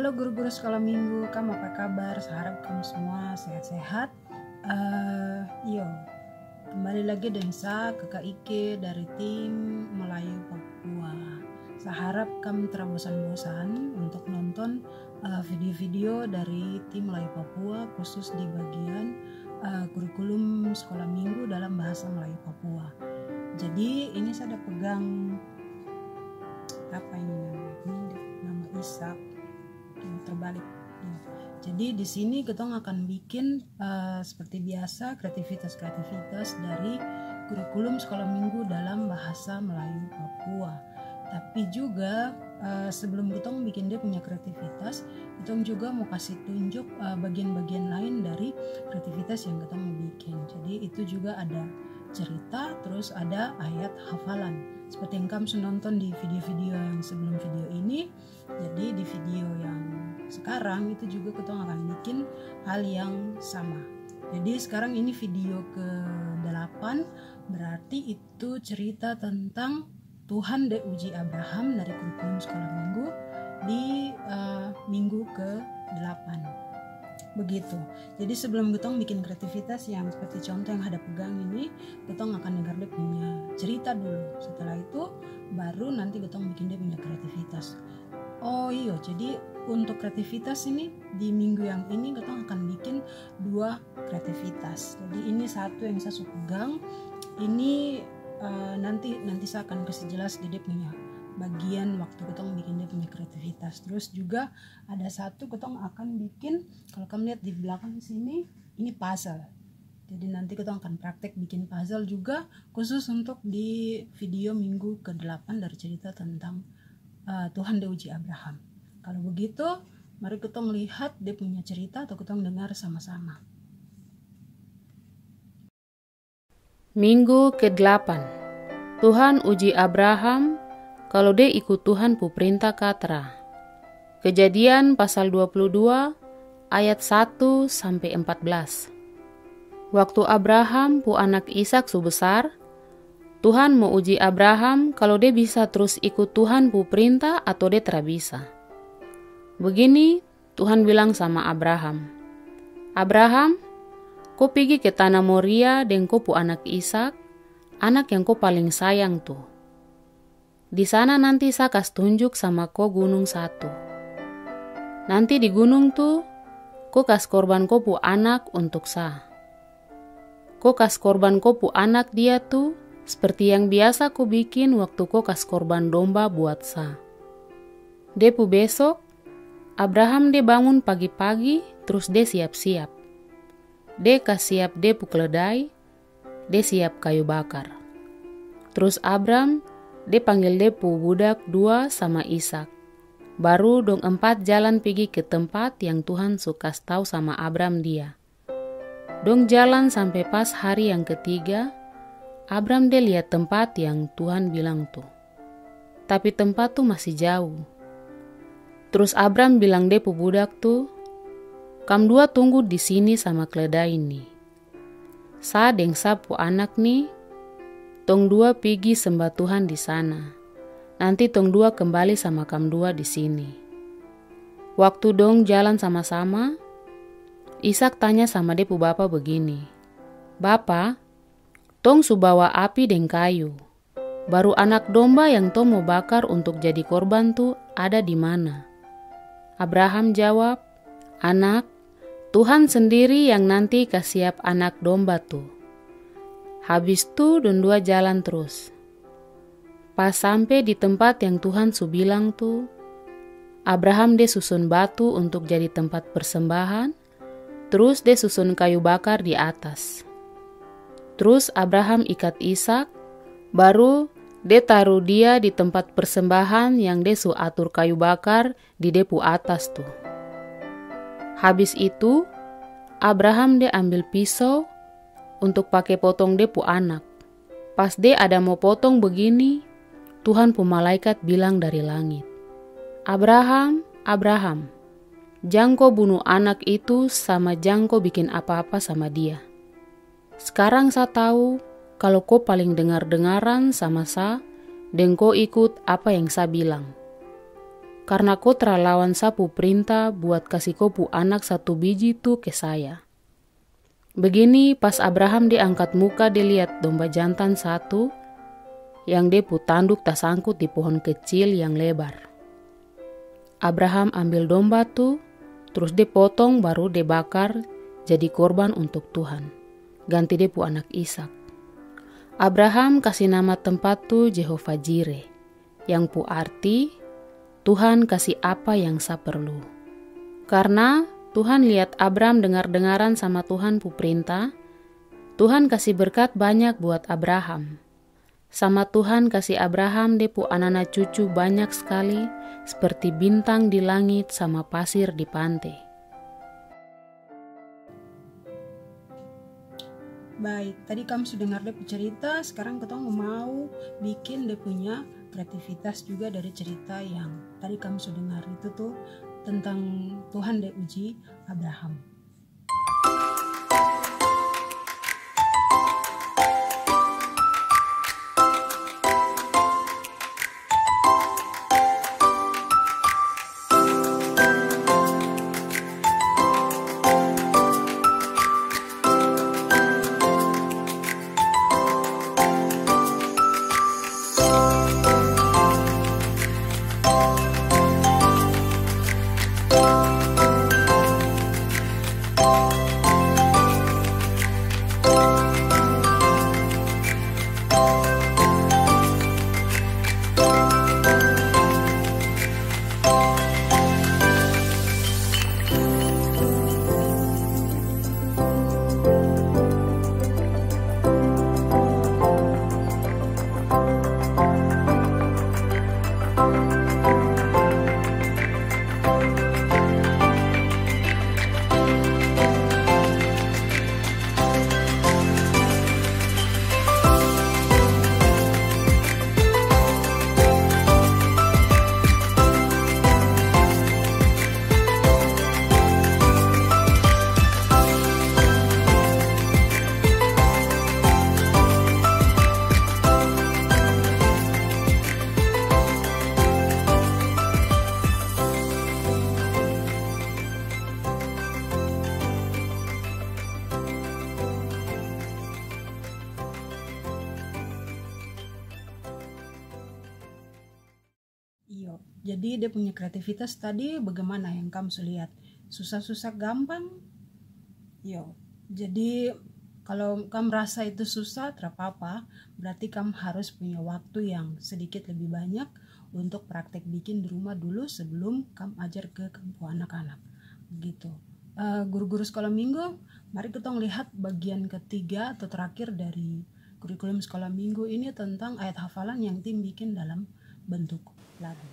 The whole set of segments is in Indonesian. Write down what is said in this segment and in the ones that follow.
Halo guru-guru sekolah minggu, kamu apa kabar? Saya harap kamu semua sehat-sehat. Yo, kembali lagi dengan saya Kakak Ike dari tim Melayu Papua. Saya harap kamu tidak bosan-bosan untuk nonton video-video dari tim Melayu Papua, khusus di bagian kurikulum sekolah minggu dalam bahasa Melayu Papua. Jadi ini saya ada pegang apa ini namanya? Ini nama Ishak. Terbalik. Jadi di sini kita akan bikin seperti biasa kreativitas dari kurikulum sekolah minggu dalam bahasa Melayu Papua. Tapi juga sebelum kita bikin dia punya kreativitas, kita juga mau kasih tunjuk bagian-bagian lain dari kreativitas yang kita mau bikin. Jadi itu juga ada cerita, terus ada ayat hafalan. Seperti yang kamu nonton di video-video yang sebelum video ini. Jadi di video yang sekarang itu juga kita akan bikin hal yang sama. Jadi sekarang ini video ke-8, berarti itu cerita tentang Tuhan uji Abraham dari kurikulum sekolah minggu di minggu ke-8. Begitu. Jadi sebelum kita bikin kreativitas yang seperti contoh yang ada pegang ini, kita akan dengar dia punya cerita dulu. Setelah itu baru nanti kita bikin dia punya kreativitas. Oh iya, jadi untuk kreativitas ini di minggu yang ini kita akan bikin 2 kreativitas. Jadi ini satu yang saya suka pegang. Ini nanti saya akan kasih jelas di dia punya bagian waktu kita bikin dia punya kreativitas. Terus juga ada satu kita akan bikin, kalau kamu lihat di belakang sini, ini puzzle. Jadi nanti kita akan praktek bikin puzzle juga khusus untuk di video minggu ke-8 dari cerita tentang Tuhan uji Abraham. Kalau begitu, mari kita melihat dia punya cerita atau kita mendengar sama-sama. Minggu ke-8. Tuhan uji Abraham kalau dia ikut Tuhan pu perintah katra. Kejadian pasal 22 ayat 1 sampai 14. Waktu Abraham pu anak Ishak su besar, Tuhan mau uji Abraham kalau dia bisa terus ikut Tuhan pu perintah atau dia tidak bisa. Begini Tuhan bilang sama Abraham, Abraham, kau pergi ke tanah Moria dan kau pu anak Ishak, anak yang kau paling sayang tuh. Di sana nanti saya kasih tunjuk sama kau gunung satu. Nanti di gunung tuh, kau kasih korban kau pu anak untuk saya. Kau kasih korban kau pu anak dia tuh seperti yang biasa kau bikin waktu kau kasih korban domba buat saya. Dia pu besok, Abraham dia bangun pagi-pagi terus dia siap-siap. Dia kasih siap dia pu keledai, dia siap kayu bakar. Terus Abram dia panggil dia pu budak 2 sama Ishak. Baru dong 4 jalan pergi ke tempat yang Tuhan suka tahu sama Abram dia. Dong jalan sampai pas hari yang ketiga, Abram dia lihat tempat yang Tuhan bilang tuh. Tapi tempat tuh masih jauh. Terus Abram bilang dia pu budak tuh, "Kam 2 tunggu di sini sama keledai ini. Sa deng sa pu anak nih, tong 2 pergi sembah Tuhan di sana. Nanti tong 2 kembali sama kam 2 di sini." Waktu dong jalan sama-sama, Ishak tanya sama dia pu bapa begini, "Bapa, tong su bawa api deng kayu. Baru anak domba yang tong mau bakar untuk jadi korban tuh ada di mana?" Abraham jawab, "Anak, Tuhan sendiri yang nanti kasih siap anak domba tuh." Habis itu dong 2 jalan terus. Pas sampai di tempat yang Tuhan su bilang tuh, Abraham dia susun batu untuk jadi tempat persembahan, terus dia susun kayu bakar di atas. Terus Abraham ikat Ishak, baru dia taruh dia di tempat persembahan yang dia su atur kayu bakar di depu atas tuh. Habis itu, Abraham dia ambil pisau untuk pakai potong dia pu anak. Pas dia ada mau potong begini, Tuhan pu malaikat bilang dari langit, "Abraham, Abraham, jang kau bunuh anak itu sama jang kau bikin apa-apa sama dia. Sekarang saya tahu kalau kau paling dengar-dengaran sama saya dan kau ikut apa yang saya bilang. karena kau telah lawan sapu perintah buat kasih kau pu anak 1 biji tu ke saya. Begini pas Abraham diangkat muka dilihat domba jantan 1 yang dia pu tanduk tersangkut di pohon kecil yang lebar. Abraham ambil domba tu, terus dia potong baru dia bakar jadi korban untuk Tuhan. Ganti dia pu anak Ishak. Abraham kasih nama tempat tu Jehovah Jireh, yang pu arti Tuhan kasih apa yang saya perlu. Karena Tuhan lihat Abraham dengar-dengaran sama Tuhan pu perintah, Tuhan kasih berkat banyak buat Abraham. Sama Tuhan kasih Abraham dia pu anak-anak cucu banyak sekali, seperti bintang di langit sama pasir di pantai. Baik, tadi kamu sudah dengar dia cerita, sekarang kita mau bikin dia punya kreativitas juga dari cerita yang tadi kamu sudah dengar itu tuh tentang Tuhan dia uji Abraham. Jadi dia punya kreativitas tadi bagaimana yang kamu lihat, susah-susah gampang. Jadi kalau kamu rasa itu susah, tidak apa-apa, berarti kamu harus punya waktu yang sedikit lebih banyak untuk praktek bikin di rumah dulu sebelum kamu ajar ke kampung anak-anak. Begitu. Guru-guru sekolah minggu, mari kita lihat bagian ketiga atau terakhir dari kurikulum sekolah minggu ini tentang ayat hafalan yang tim bikin dalam bentuk lagu.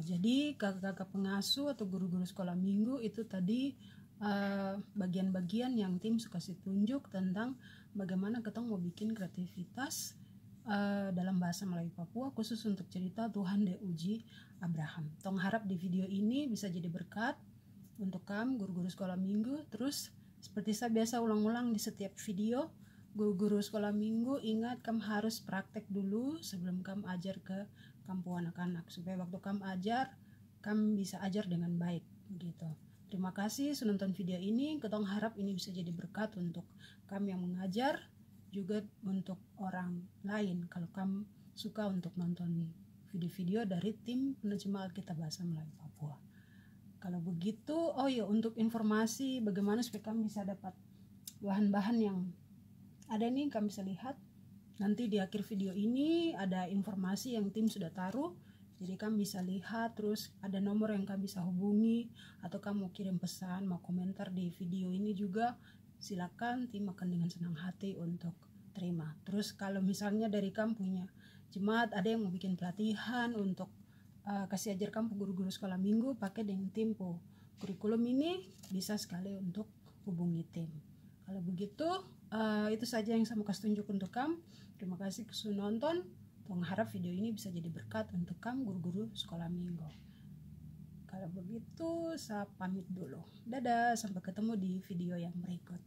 Jadi kakak-kakak pengasuh atau guru-guru sekolah minggu itu tadi bagian-bagian yang tim suka kasih tunjuk tentang bagaimana kita mau bikin kreativitas dalam bahasa Melayu Papua khusus untuk cerita Tuhan dia uji Abraham. Tong harap di video ini bisa jadi berkat untuk kamu guru-guru sekolah minggu. Terus seperti saya biasa ulang-ulang di setiap video, guru-guru sekolah minggu ingat kamu harus praktek dulu sebelum kamu ajar ke kampung anak-anak supaya waktu kamu ajar kamu bisa ajar dengan baik gitu. Terima kasih sudah nonton video ini. Ketong harap ini bisa jadi berkat untuk kamu yang mengajar, juga untuk orang lain kalau kamu suka untuk nonton video-video dari tim penerjemah Alkitab Bahasa Melayu Papua. Kalau begitu, untuk informasi bagaimana supaya kamu bisa dapat bahan-bahan yang ada nih, kamu bisa lihat nanti di akhir video ini ada informasi yang tim sudah taruh, jadi kamu bisa lihat. Terus ada nomor yang kamu bisa hubungi, atau kamu mau kirim pesan, mau komentar di video ini juga silakan tim akan dengan senang hati untuk terima. Terus kalau misalnya dari kamu punya jemaat ada yang mau bikin pelatihan untuk kasih ajar kamu guru-guru sekolah minggu pakai dengan tim kurikulum ini, bisa sekali untuk hubungi tim. Kalau begitu itu saja yang saya mau kasih tunjuk untuk kamu. Terima kasih sudah nonton. Tong harap video ini bisa jadi berkat untuk kamu guru-guru sekolah minggu. Kalau begitu saya pamit dulu. Dadah, sampai ketemu di video yang berikut.